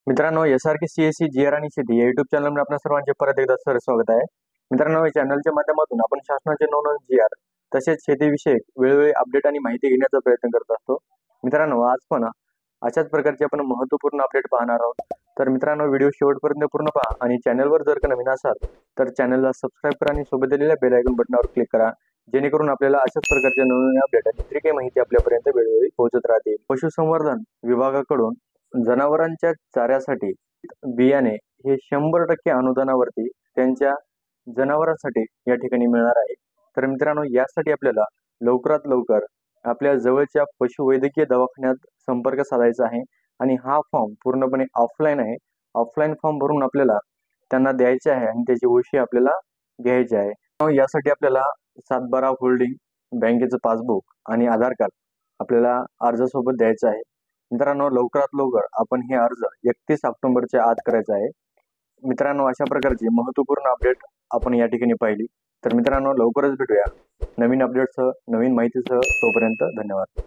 मित्रांनो, SRK CSC GR आणि शेती या युट्यूब चॅनलमध्ये आपल्या सर्वांचे परत एकदा स्वागत आहे. मित्रांनो, या चॅनलच्या माध्यमातून आपण शासनाचे नवनवीन GR तसेच शेतीविषयक वेळोवेळी अपडेट आणि माहिती घेण्याचा प्रयत्न करत असतो. मित्रांनो, आज पण अशाच प्रकारचे आपण महत्त्वपूर्ण अपडेट पाहणार आहोत. तर मित्रांनो, व्हिडिओ शेवटपर्यंत पूर्ण पहा आणि चॅनलवर जर का नवीन असाल तर चॅनलला सबस्क्राईब करा आणि सोबत दिलेल्या बेल आयकॉन बटनावर क्लिक करा, जेणेकरून आपल्याला अशाच प्रकारचे नवनवीन अपडेट आणि इतर काही माहिती आपल्यापर्यंत वेळोवेळी पोहोचत राहते. पशुसंवर्धन विभागाकडून जनावरांच्या चाऱ्यासाठी बियाणे हे 100% अनुदानावरती त्यांच्या जनावरांसाठी या ठिकाणी मिळणार आहे. तर मित्रांनो, यासाठी आपल्याला लवकरात लवकर आपल्या जवळच्या पशुवैद्यकीय दवाखान्यात संपर्क साधायचा आहे आणि हा फॉर्म पूर्णपणे ऑफलाईन आहे. ऑफलाईन फॉर्म भरून आपल्याला त्यांना द्यायचे आहे आणि त्याची उशी आपल्याला घ्यायची आहे. यासाठी आपल्याला 7/12 होल्डिंग, बँकेचं पासबुक आणि आधार कार्ड आपल्याला अर्जासोबत द्यायचं आहे. मित्रांनो, लवकरात लवकर आपण हे अर्ज 31 ऑक्टोबरच्या आत करायचा आहे. मित्रांनो, अशा प्रकारची महत्त्वपूर्ण अपडेट आपण या ठिकाणी पाहिली. तर मित्रांनो, लवकरच भेटूया नवीन अपडेटसह, नवीन माहितीसह. तोपर्यंत धन्यवाद.